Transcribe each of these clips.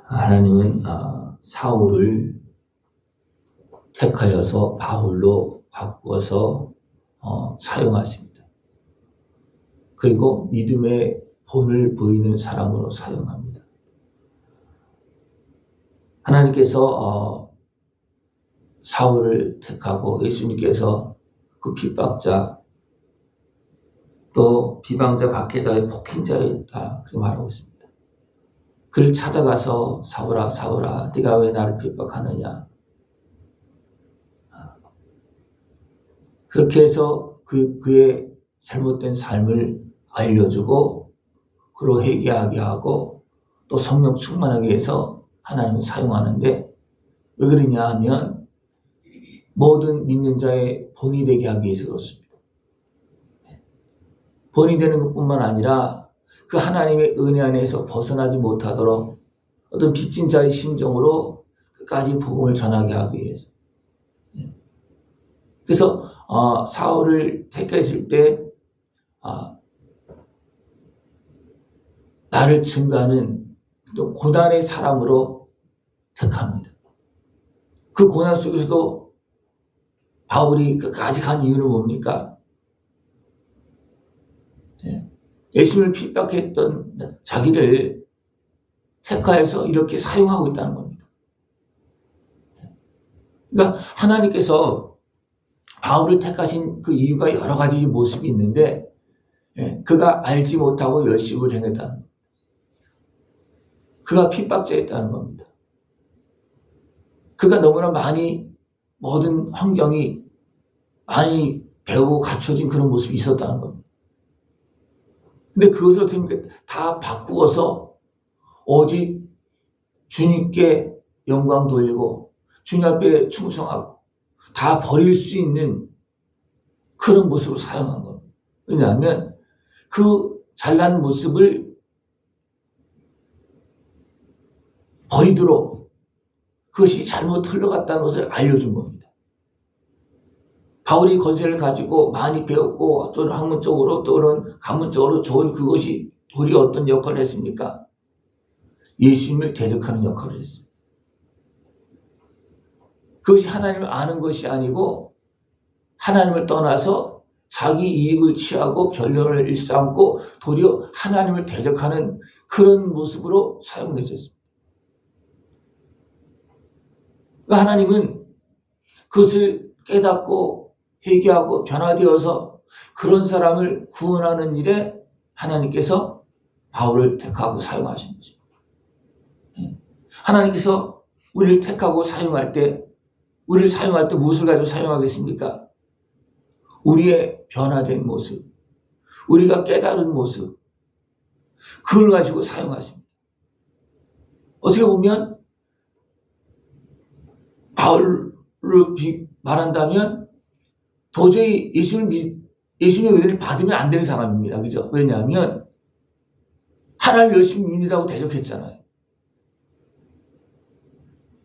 하나님은 사울을 택하여서 바울로 바꿔서 사용하십니다. 그리고 믿음의 본을 보이는 사람으로 사용합니다. 하나님께서 사울을 택하고 예수님께서 그 핍박자 또 비방자, 박해자의 폭행자였다 그렇게 말하고 있습니다. 그를 찾아가서 사울아 사울아 네가 왜 나를 핍박하느냐, 그렇게 해서 그의 잘못된 삶을 알려주고 그로 회개하게 하고 또 성령 충만하게 해서 하나님을 사용하는데, 왜 그러냐 하면 모든 믿는 자의 본이 되게 하기 위해서 그렇습니다. 본이 되는 것뿐만 아니라 그 하나님의 은혜 안에서 벗어나지 못하도록 어떤 빚진 자의 심정으로 끝까지 복음을 전하게 하기 위해서. 그래서 사울을 택했을 때 나를 증거하는 또 고난의 사람으로 택합니다. 그 고난 속에서도 바울이 끝까지 간 이유는 뭡니까? 예수님을 핍박했던 자기를 택하여서 이렇게 사용하고 있다는 겁니다. 그러니까 하나님께서 바울을 택하신 그 이유가 여러 가지 모습이 있는데, 그가 알지 못하고 열심을 행했다는 겁니다. 그가 핍박자였다는 겁니다. 그가 너무나 많이 모든 환경이 많이 배우고 갖춰진 그런 모습이 있었다는 겁니다. 근데 그것을 다 바꾸어서 오직 주님께 영광 돌리고 주님 앞에 충성하고 다 버릴 수 있는 그런 모습으로 사용한 겁니다. 왜냐하면 그 잘난 모습을 버리도록 그것이 잘못 흘러갔다는 것을 알려준 겁니다. 바울이 권세를 가지고 많이 배웠고 또는 학문적으로 또는 가문적으로 좋은 그것이 도리어 어떤 역할을 했습니까? 예수님을 대적하는 역할을 했습니다. 그것이 하나님을 아는 것이 아니고 하나님을 떠나서 자기 이익을 취하고 변론을 일삼고 도리어 하나님을 대적하는 그런 모습으로 사용되었습니다. 그러니까 하나님은 그것을 깨닫고 회개하고 변화되어서 그런 사람을 구원하는 일에 하나님께서 바울을 택하고 사용하신 것입니다. 하나님께서 우리를 택하고 사용할 때, 우리를 사용할 때 무엇을 가지고 사용하겠습니까? 우리의 변화된 모습, 우리가 깨달은 모습, 그걸 가지고 사용하십니다. 어떻게 보면 바울을 말한다면 도저히 예수님의 은혜를 받으면 안 되는 사람입니다. 그죠? 왜냐하면 하나님 열심히 믿는다고 대적했잖아요.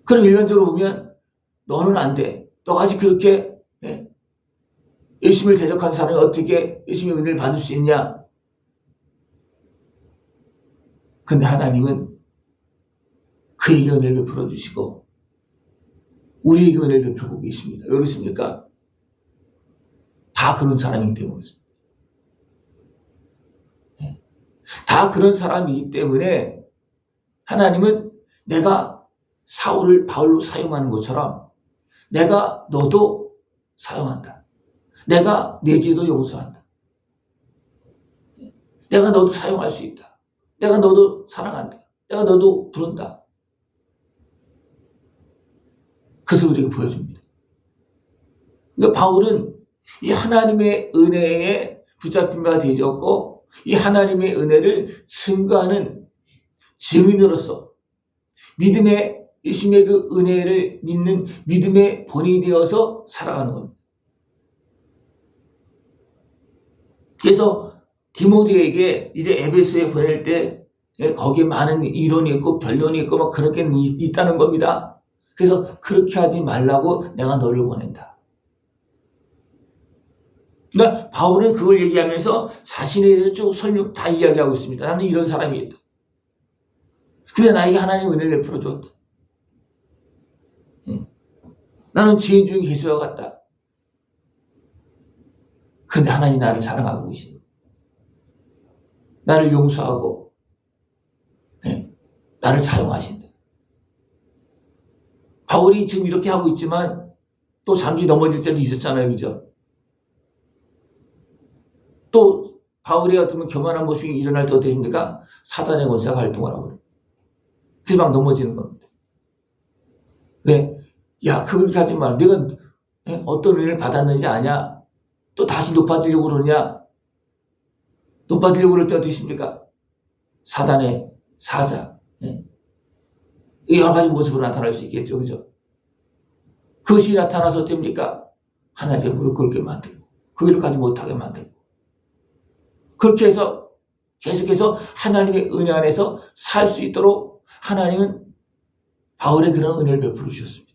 그럼 일반적으로 보면 너는 안 돼. 너같이 그렇게 예수님을 대적한 사람이 어떻게 예수님의 은혜를 받을 수 있냐? 근데 하나님은 그에게 은혜를 베풀어 주시고 우리에게 은혜를 베풀고 계십니다. 왜 그렇습니까? 다 그런 사람이기 때문이죠. 다 그런 사람이기 때문에 하나님은 내가 사울을 바울로 사용하는 것처럼 내가 너도 사용한다. 내가 내 죄도 용서한다. 내가 너도 사용할 수 있다. 내가 너도 사랑한다. 내가 너도 부른다. 그것을 우리에게 보여줍니다. 그러니까 바울은 이 하나님의 은혜에 붙잡힌 바가 되었고 이 하나님의 은혜를 증거하는 증인으로서 믿음의 예수님의 그 은혜를 믿는 믿음의 본이 되어서 살아가는 겁니다. 그래서 디모데에게 이제 에베소에 보낼 때 거기에 많은 이론이 있고 변론이 있고 막 그런 게 있다는 겁니다. 그래서 그렇게 하지 말라고 내가 너를 보낸다. 그러니까 바울은 그걸 얘기하면서 자신에 대해서 쭉 설명 다 이야기하고 있습니다. 나는 이런 사람이었다. 근데 나에게 하나님의 은혜를 베풀어 줬다. 나는 죄인 중에 개수와 같다. 그런데 하나님 나를 사랑하고 계신다. 나를 용서하고 나를 사용하신다. 바울이 지금 이렇게 하고 있지만 또 잠시 넘어질 때도 있었잖아요. 그죠? 또 바울이 어떤 교만한 모습이 일어날 때 어떻게 됩니까? 사단의 권세가 활동을 하고 그래요. 그래서 막 넘어지는 겁니다. 왜? 야, 그렇게 하지 마. 내가 어떤 은혜를 받았는지 아냐? 또 다시 높아지려고 그러냐? 높아지려고 그럴 때 어떻게 십니까? 사단의 사자. 여러 가지 모습으로 나타날 수 있겠죠. 그죠? 그것이 나타나서 어떻습니까? 하나님의 무릎 꿇게 만들고, 그 일을 가지 못하게 만들고. 그렇게 해서 계속해서 하나님의 은혜 안에서 살 수 있도록 하나님은 바울의 그런 은혜를 베풀어 주셨습니다.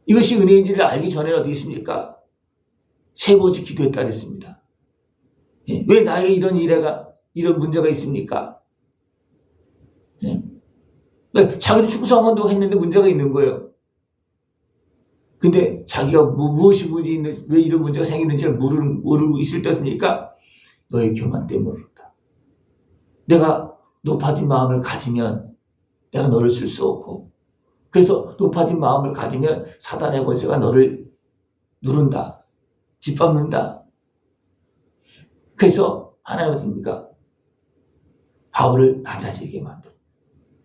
이것이 은혜인지를 알기 전에는 어떻게 했습니까? 3번씩 기도했다 그랬습니다. 왜 나에게 이런 문제가 있습니까? 왜 자기도 충성한다고 했는데 문제가 있는 거예요. 근데 자기가 무엇이 문제 있는지, 왜 이런 문제가 생기는지를 모르고 있을 때입니까? 너의 교만 때문에 그렇다. 내가 높아진 마음을 가지면 내가 너를 쓸 수 없고, 그래서 높아진 마음을 가지면 사단의 권세가 너를 누른다, 짓밟는다. 그래서 하나님은 어떻습니까? 바울을 낮아지게 만들고,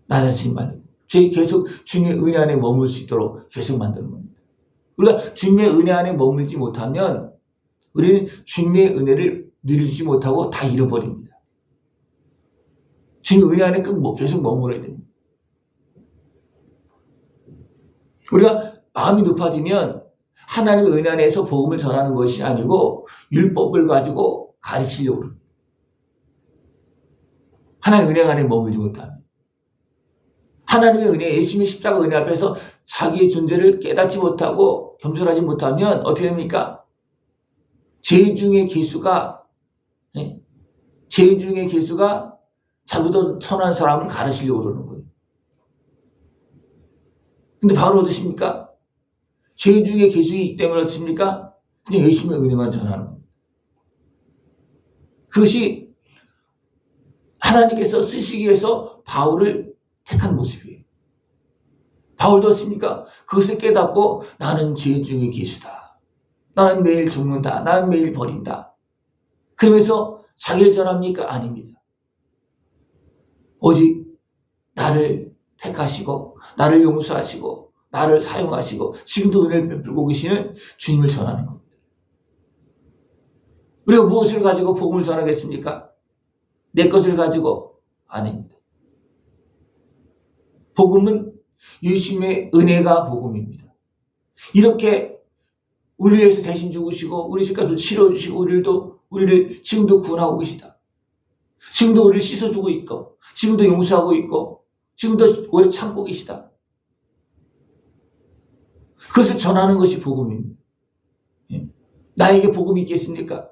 낮아지게 만들고, 저희 계속 주님의 은혜 안에 머물 수 있도록 계속 만드는 겁니다. 우리가 주님의 은혜 안에 머물지 못하면 우리는 주님의 은혜를 누리지 못하고 다 잃어버립니다. 주님의 은혜 안에 계속 머물러야 됩니다. 우리가 마음이 높아지면 하나님의 은혜 안에서 복음을 전하는 것이 아니고 율법을 가지고 가르치려고 합니다. 하나님의 은혜 안에 머물지 못하면. 하나님의 은혜, 예수님의 십자가 은혜 앞에서 자기의 존재를 깨닫지 못하고 겸손하지 못하면 어떻게 됩니까? 죄인 중의 개수가 자기도 선한 사람을 가르치려고 그러는 거예요. 근데 바울은 어떠십니까? 죄인 중의 개수이기 때문에 어떻습니까? 그냥 예수님의 은혜만 전하는 겁니다. 그것이 하나님께서 쓰시기 위해서 바울을 택한 모습이에요. 바울도 어떻습니까? 그것을 깨닫고 나는 죄인 중의 개수다. 나는 매일 죽는다. 나는 매일 버린다. 그러면서 자기를 전합니까? 아닙니다. 오직 나를 택하시고 나를 용서하시고 나를 사용하시고 지금도 은혜를 베풀고 계시는 주님을 전하는 겁니다. 우리가 무엇을 가지고 복음을 전하겠습니까? 내 것을 가지고? 아닙니다. 복음은 예수님의 은혜가 복음입니다. 이렇게 우리를 위해서 대신 죽으시고 우리 죄값을 치러주시고 우리를 지금도 구원하고 계시다. 지금도 우리를 씻어주고 있고 지금도 용서하고 있고 지금도 오래 참고 계시다. 그것을 전하는 것이 복음입니다. 나에게 복음이 있겠습니까?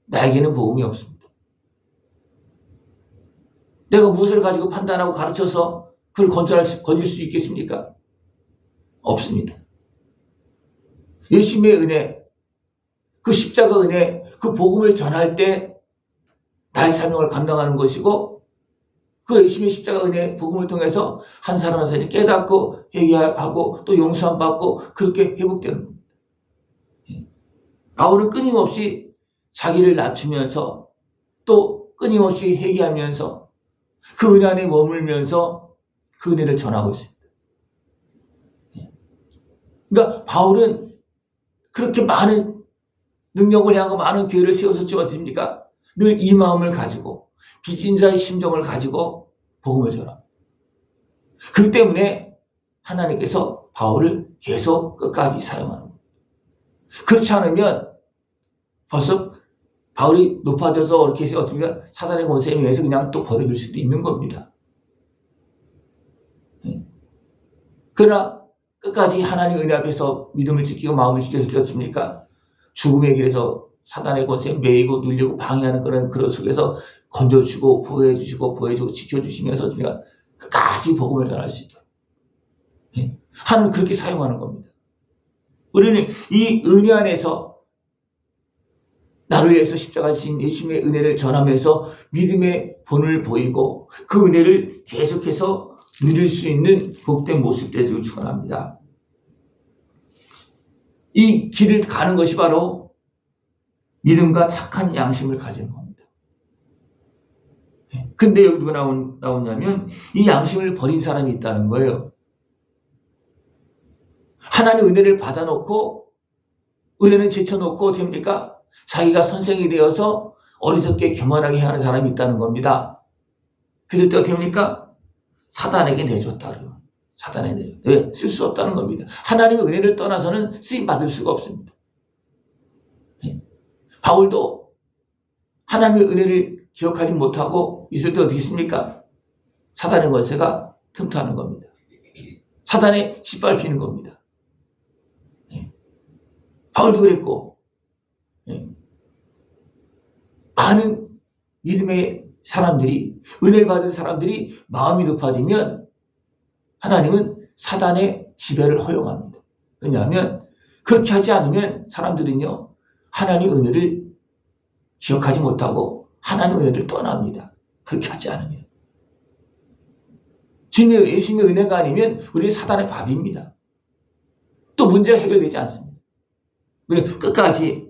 나에게는 복음이 없습니다. 내가 무엇을 가지고 판단하고 가르쳐서 그걸 건질 수 있겠습니까? 없습니다. 예수님의 은혜, 그 십자가 은혜, 그 복음을 전할 때 나의 사명을 감당하는 것이고 그 예수님의 십자가 은혜, 복음을 통해서 한 사람 한 사람이 깨닫고 회개하고 또 용서함 받고 그렇게 회복되는 겁니다. 바울은 끊임없이 자기를 낮추면서 또 끊임없이 회개하면서 그 은혜 안에 머물면서 그 은혜를 전하고 있습니다. 그러니까 바울은 그렇게 많은 능력을 향하고 많은 교회를 세웠었지 않습니까? 늘 이 마음을 가지고 빚진 자의 심정을 가지고 복음을 전합니다. 그 때문에 하나님께서 바울을 계속 끝까지 사용하는 겁니다. 그렇지 않으면 벌써 바울이 높아져서 이렇게 해서 어떻습니까? 사단의 권세에 의해서 그냥 또 버려질 수도 있는 겁니다. 그러나 끝까지 하나님의 은혜 앞에서 믿음을 지키고 마음을 지켰지 않습니까? 죽음의 길에서 사단의 권세에 매이고 눌리고 방해하는 그런 속에서 건져주시고 보호해주시고 지켜주시면서 우리가 끝까지 복음을 전할 수 있도록 하나님 그렇게 사용하는 겁니다. 우리는 이 은혜 안에서 나를 위해서 십자가 지신 예수님의 은혜를 전하면서 믿음의 본을 보이고 그 은혜를 계속해서 누릴 수 있는 복된 모습 되기를 축원합니다. 이 길을 가는 것이 바로 믿음과 착한 양심을 가진 겁니다. 근데 여기 누가 나오냐면 이 양심을 버린 사람이 있다는 거예요. 하나님 은혜를 받아놓고 은혜는 제쳐놓고 됩니까? 자기가 선생이 되어서 어리석게 교만하게 행하는 사람이 있다는 겁니다. 그럴 때 어떻게 됩니까? 사단에게 내줬다. 사단에 내줬다. 왜? 쓸 수 없다는 겁니다. 하나님의 은혜를 떠나서는 쓰임받을 수가 없습니다. 바울도 하나님의 은혜를 기억하지 못하고 있을 때 어떻게 있습니까? 사단의 권세가 틈타는 겁니다. 사단에 짓밟히는 겁니다. 바울도 그랬고 많은 믿음의 사람들이 은혜를 받은 사람들이 마음이 높아지면 하나님은 사단의 지배를 허용합니다. 왜냐하면 그렇게 하지 않으면 사람들은요 하나님의 은혜를 기억하지 못하고 하나님의 은혜를 떠납니다. 그렇게 하지 않으면 예수님의 은혜가 아니면 우리는 사단의 밥입니다. 또 문제가 해결되지 않습니다. 우리는 끝까지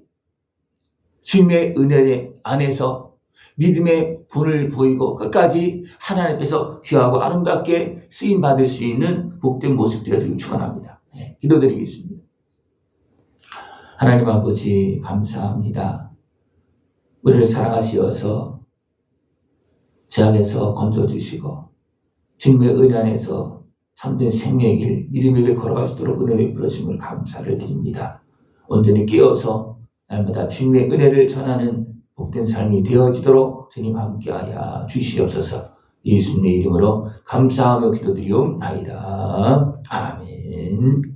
주님의 은혜 안에서 믿음의 본을 보이고 끝까지 하나님 앞에서 귀하고 아름답게 쓰임받을 수 있는 복된 모습 되어지길 축원합니다. 기도드리겠습니다. 하나님 아버지 감사합니다. 우리를 사랑하시어서 죄악에서 건져주시고 주님의 은혜 안에서 참된 생명의 길, 믿음의 길 걸어갈 수 있도록 은혜를 베푸심을 감사를 드립니다. 온전히 깨어서 날마다 주님의 은혜를 전하는 복된 삶이 되어지도록 주님 함께하여 주시옵소서. 예수님의 이름으로 감사하며 기도드리옵나이다. 아멘.